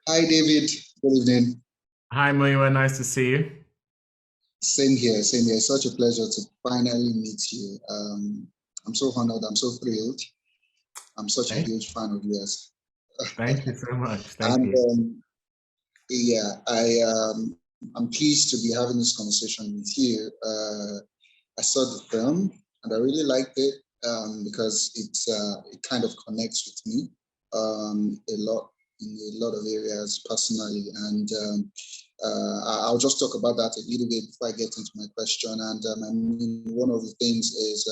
Hi, David. Good evening. Hi, Muyiwa. Nice to see you. Same here, same here. Such a pleasure to finally meet you. I'm so honored. I'm so thrilled. I'm such a Thank, huge fan of yours. thank you so much. Thank And you. yeah, I'm pleased to be having this conversation with you. I saw the film and I really liked it because it kind of connects with me a lot in a lot of areas personally. And I'll just talk about that a little bit before I get into my question. And I mean, one of the things is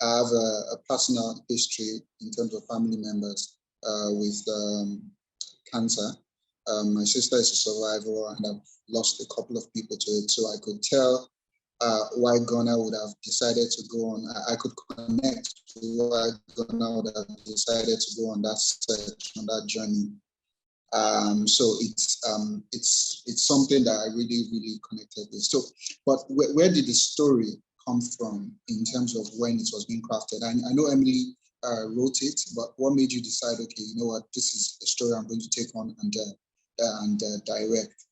I have a personal history in terms of family members with cancer. My sister is a survivor, and I've lost a couple of people to it. So I could tell why Ghana would have decided to go on. I could connect to why Ghana would have decided to go on that search, on that journey. So it's something that I really, really connected with. So, but where did the story come from in terms of when it was being crafted? I know Emily wrote it, but what made you decide, okay, you know what, this is a story I'm going to take on and direct?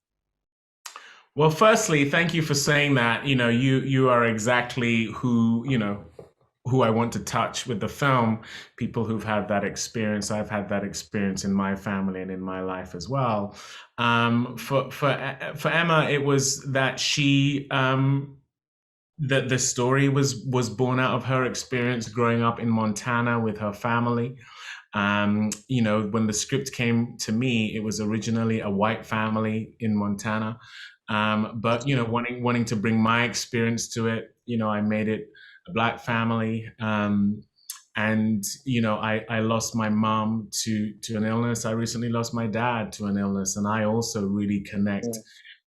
Well, firstly, thank you for saying that. You are exactly who I want to touch with the film. People who've had that experience. I've had that experience in my family and in my life as well. For Emma, it was that the story was born out of her experience growing up in Montana with her family. When the script came to me, it was originally a white family in Montana. But wanting to bring my experience to it, I made it a black family. And I lost my mom to an illness. I recently lost my dad to an illness, and I also really connect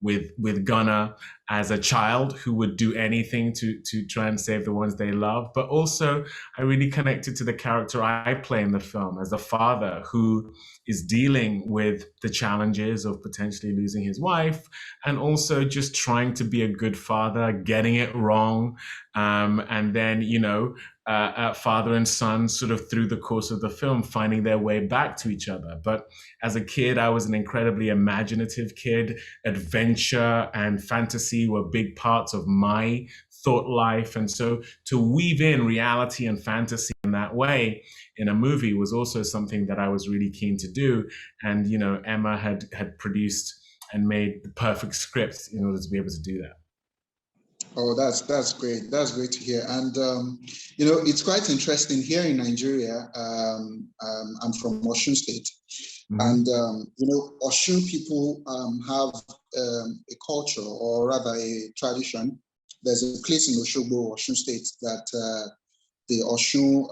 Yeah. with Gunnar as a child who would do anything to try and save the ones they love. But also, I really connected to the character I play in the film as a father who is dealing with the challenges of potentially losing his wife and also just trying to be a good father, getting it wrong, and then father and son sort of through the course of the film finding their way back to each other. But as a kid, I was an incredibly imaginative kid. Adventure and fantasy were big parts of my thought life. And so to weave in reality and fantasy in that way in a movie was also something that I was really keen to do. And, Emma had produced and made the perfect script in order to be able to do that. Oh, that's great. That's great to hear. And it's quite interesting here in Nigeria. I'm from Osun State, Mm-hmm. and Osun people have a culture, or rather a tradition. There's a place in Oshogbo, Osun State, that the Osun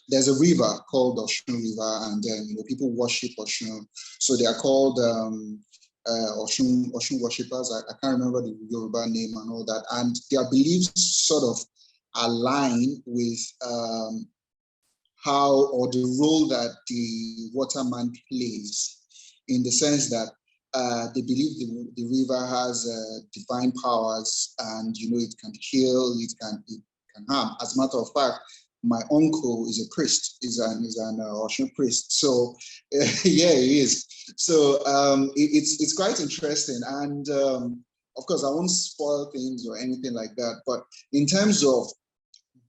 there's a river called Osun River, and then people worship Osun, so they are called Osun worshippers. I can't remember the Yoruba name and all that, and their beliefs sort of align with how or the role that the waterman plays, in the sense that they believe the river has divine powers, and it can heal, it can harm. As a matter of fact, my uncle is a priest, is an Oshun priest. So yeah, he is. So it's quite interesting, and of course I won't spoil things or anything like that. But in terms of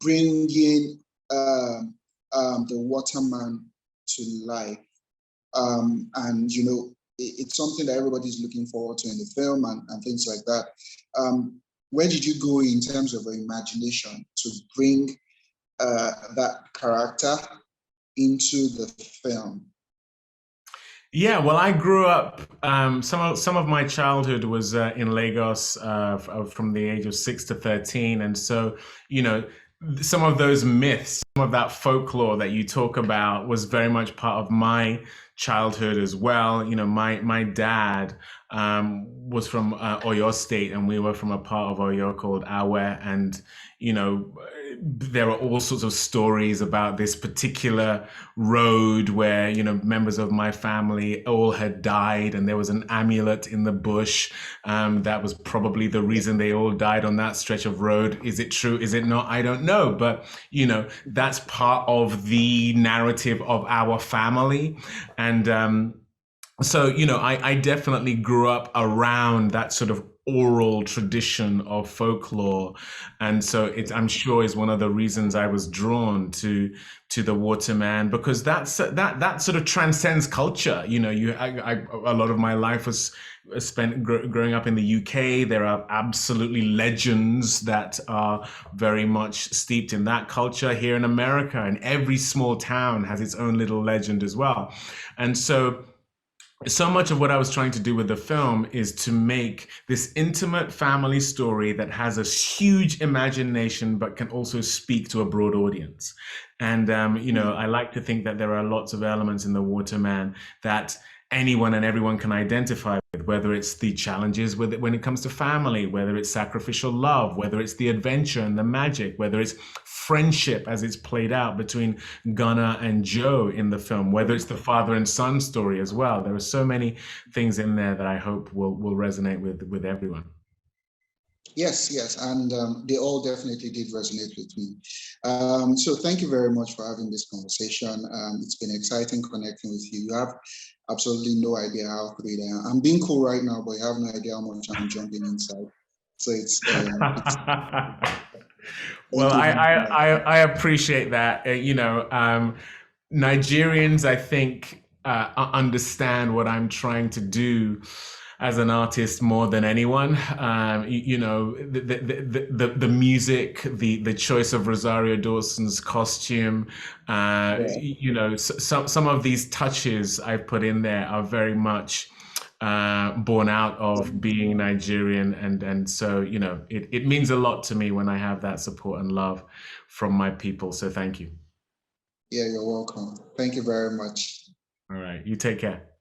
bringing the waterman to life, and it's something that everybody's looking forward to in the film, and things like that. Where did you go in terms of imagination to bring that character into the film? Yeah, well, I grew up. Some of my childhood was in Lagos from the age of 6 to 13, and so you know some of those myths, some of that folklore that you talk about was very much part of my childhood as well. My dad was from Oyo State, and we were from a part of Oyo called Awe, and you know there are all sorts of stories about this particular road where members of my family all had died, and there was an amulet in the bush that was probably the reason they all died on that stretch of road. Is it true? Is it not? I don't know, but that's part of the narrative of our family. And so I definitely grew up around that sort of oral tradition of folklore, and so I'm sure is one of the reasons I was drawn to the Waterman, because that sort of transcends culture. A lot of my life was spent growing up in the UK. There are absolutely legends that are very much steeped in that culture here in America, and every small town has its own little legend as well. And so much of what I was trying to do with the film is to make this intimate family story that has a huge imagination but can also speak to a broad audience. And I like to think that there are lots of elements in The Waterman that anyone and everyone can identify with, whether it's the challenges with it when it comes to family, whether it's sacrificial love, whether it's the adventure and the magic, whether it's friendship as it's played out between Gunnar and Joe in the film, whether it's the father and son story as well. There are so many things in there that I hope will resonate with everyone. Yes, yes, and they all definitely did resonate with me. So thank you very much for having this conversation. It's been exciting connecting with you. You have absolutely no idea how great I am. I'm being cool right now, but you have no idea how much I'm jumping inside. So it's well, thank you very much. I appreciate that. Nigerians, I think, understand what I'm trying to do as an artist more than anyone. The music, the choice of Rosario Dawson's costume, some of these touches I've put in there are very much born out of being Nigerian, and so it means a lot to me when I have that support and love from my people. So thank you. Yeah, you're welcome. Thank you very much. All right, you take care.